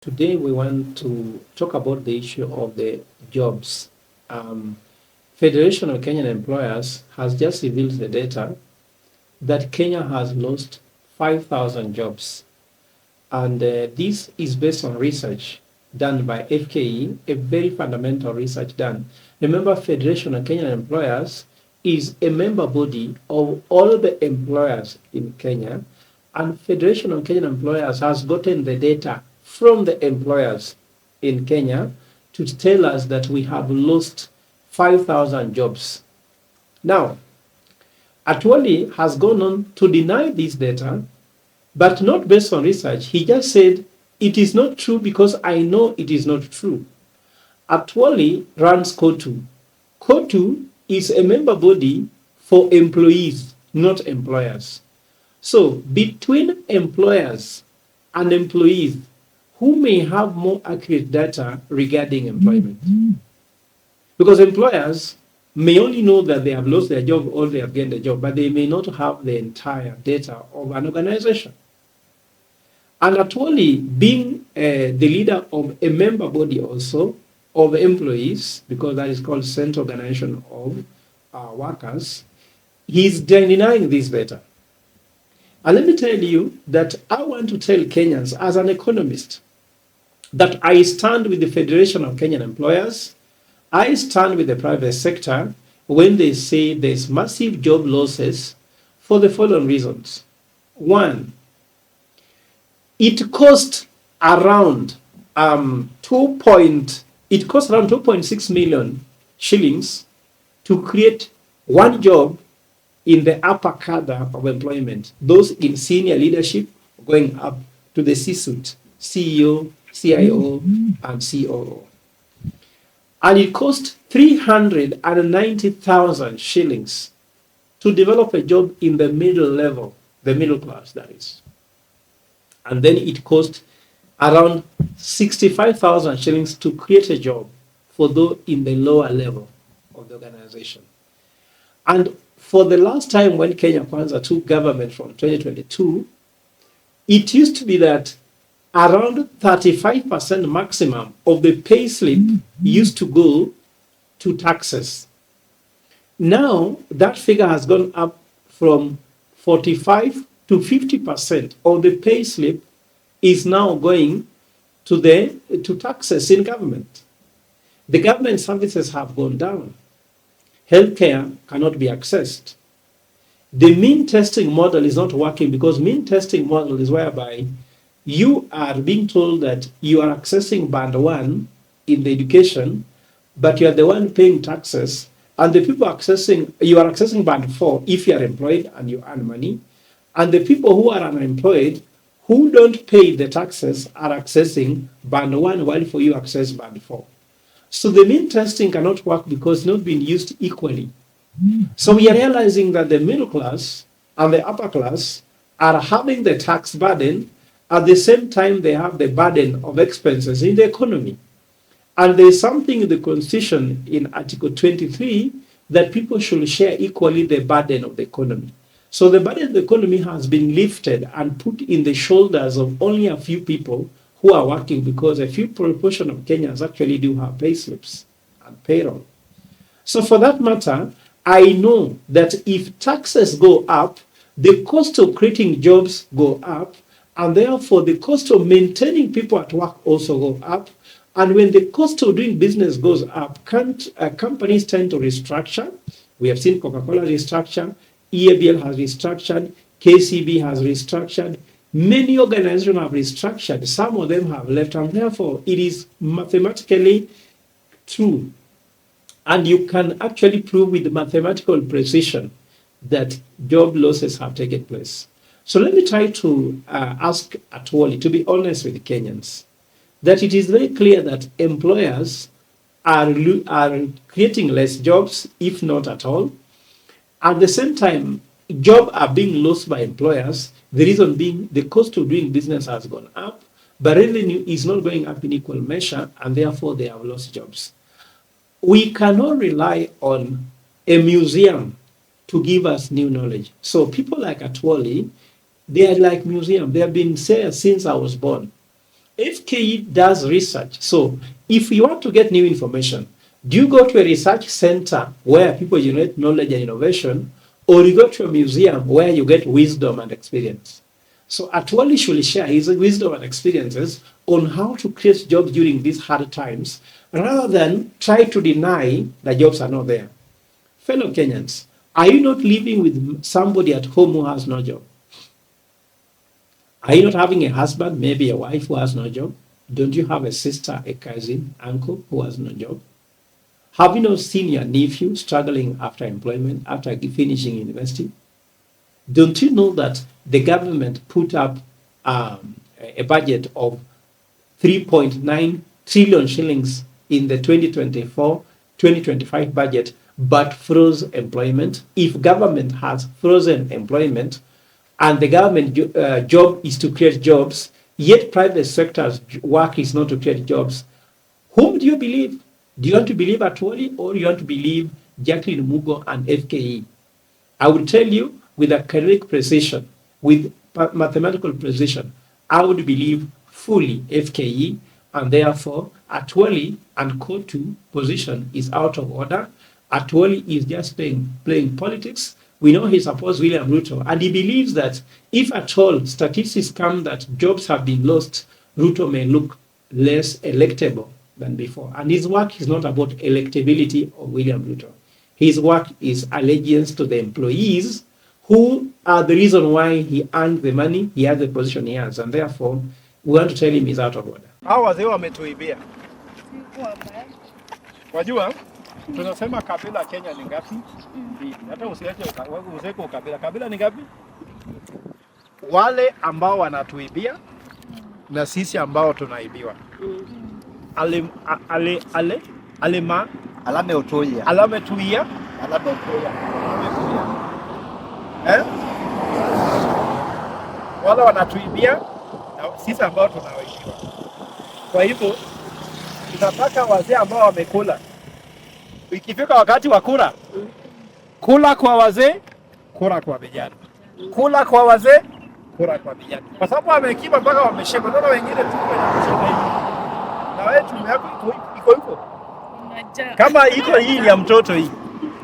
Today we want to talk about the issue of the jobs. Um, Federation of Kenyan Employers has just revealed the data that Kenya has lost 5,000 jobs. And this is based on research done by FKE, a very fundamental research done. Remember, Federation of Kenyan Employers is a member body of all the employers in Kenya, and Federation of Kenyan Employers has gotten the data from the employers in Kenya to tell us that we have lost 5,000 jobs. Now, ATWOLI has gone on to deny this data, but not based on research. He just said, it is not true because I know it is not true. ATWOLI runs COTU. COTU is a member body for employees, not employers. So between employers and employees, who may have more accurate data regarding employment? Because employers may only know that they have lost their job or they have gained a job, but they may not have the entire data of an organization. And ATWOLI, being the leader of a member body also of employees, because that is called Central Organization of Workers, he's denying this data. And let me tell you that I want to tell Kenyans as an economist that I stand with the Federation of Kenyan Employers. I stand with the private sector when they say there's massive job losses for the following reasons. One, it cost around 2.6 million shillings to create one job in the upper cadre of employment, those in senior leadership going up to the C-suite, CEO, CIO, and COO. And it cost 390,000 shillings to develop a job in the middle level, the middle class, that is. And then it cost around 65,000 shillings to create a job for those in the lower level of the organization. And for the last time when Kenya Kwanza took government from 2022, it used to be that around 35% maximum of the pay slip used to go to taxes. Now, that figure has gone up from 45 to 50% of the pay slip is now going to taxes in government. The government services have gone down. Healthcare cannot be accessed. The mean testing model is not working because mean testing model is whereby you are being told that you are accessing band 1 in the education, but you are the one paying taxes, and the people you are accessing band 4 if you are employed and you earn money, and the people who are unemployed who don't pay the taxes are accessing band 1 while for you access band 4. So the mean testing cannot work because it's not being used equally. So we are realizing that the middle class and the upper class are having the tax burden. At the same time, they have the burden of expenses in the economy. And there's something in the Constitution in Article 23 that people should share equally the burden of the economy. So the burden of the economy has been lifted and put in the shoulders of only a few people who are working, because a few proportion of Kenyans actually do have pay slips and payroll. So for that matter, I know that if taxes go up, the cost of creating jobs go up, and therefore the cost of maintaining people at work also go up. And when the cost of doing business goes up, companies tend to restructure. We have seen Coca-Cola restructure, EABL has restructured, KCB has restructured. Many organizations have restructured. Some of them have left, and therefore it is mathematically true. And you can actually prove with mathematical precision that job losses have taken place. So let me try to ask ATWOLI, to be honest with Kenyans, that it is very clear that employers are creating less jobs, if not at all. At the same time, jobs are being lost by employers. The reason being the cost of doing business has gone up, but revenue is not going up in equal measure, and therefore they have lost jobs. We cannot rely on a museum to give us new knowledge. So people like ATWOLI, they are like museum. They have been there since I was born. FKE does research. So if you want to get new information, do you go to a research center where people generate knowledge and innovation, or you go to a museum where you get wisdom and experience? So ATWOLI should share his wisdom and experiences on how to create jobs during these hard times, rather than try to deny that jobs are not there. Fellow Kenyans, are you not living with somebody at home who has no job? Are you not having a husband, maybe a wife who has no job? Don't you have a sister, a cousin, uncle who has no job? Have you not seen your nephew struggling after employment, after finishing university? Don't you know that the government put up a budget of 3.9 trillion shillings in the 2024-2025 budget, but froze employment? If government has frozen employment, and the government job is to create jobs, yet private sector's work is not to create jobs, whom do you believe? Do you want to believe ATWOLI, or do you want to believe Jacqueline Mugo and FKE? I will tell you with a correct precision, with mathematical precision, I would believe fully FKE, and therefore ATWOLI and COTU position is out of order. ATWOLI is just playing politics. We know he supports William Ruto, and he believes that if at all statistics come that jobs have been lost, Ruto may look less electable than before. And his work is not about electability of William Ruto. His work is allegiance to the employees who are the reason why he earned the money, he has the position he has, and therefore we want to tell him he's out of order. Hao wazee wametuibia. Wajua, tunasema kabila Kenya ni ngapi? Hata usiache useko kabila. Kabila ni ngapi? Wale ambao wanatuibia na sisi ambao tunaibiwa. Alame utoya. Wale wanatuibia na sisi ambao tunaibiwa. Kwa hivyo tunataka wazee ambao wamekula, ikifika wakati wa kula, kula kwa wazee, kula kwa vijana. Kula kwa wazee, kula kwa vijana. Kwa sababu wamekiba mpaka wameshika. Ndio wengine tu wanashika hivi. Na wewe tume yako iko huko. Kama iko hii ni ya mtoto hii.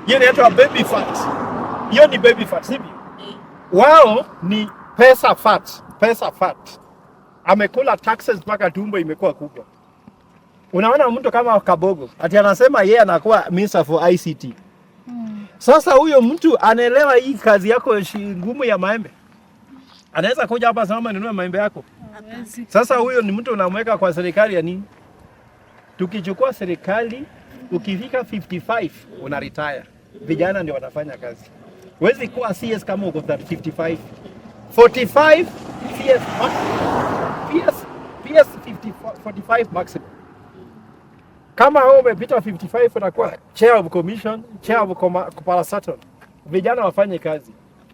Hiyo inaitwa baby fat. Hiyo ni baby fat, sivyo? Wao ni pesa fat. Amekula taxes mpaka tumbo imekuwa kubwa. Unaona mtu kama Kabogo, ati anasema yeye anakuwa minister for ICT. Sasa huyo mtu anaelewa hii kazi yako ngumu ya maembe. Anaweza kuja hapa sema ninunue maembe yako. Sasa huyo ni mtu unamweka kwa serikali ya nini? Tukichukua serikali, ukifika 55 una retire. Vijana ndio wanafanya kazi. Huwezi kuwa CS kama uko 55. 45 PS 45 maximum. Kama wewe umepita 55 unakuwa chair of commission, chair of parastatal. Vijana wafanye kazi.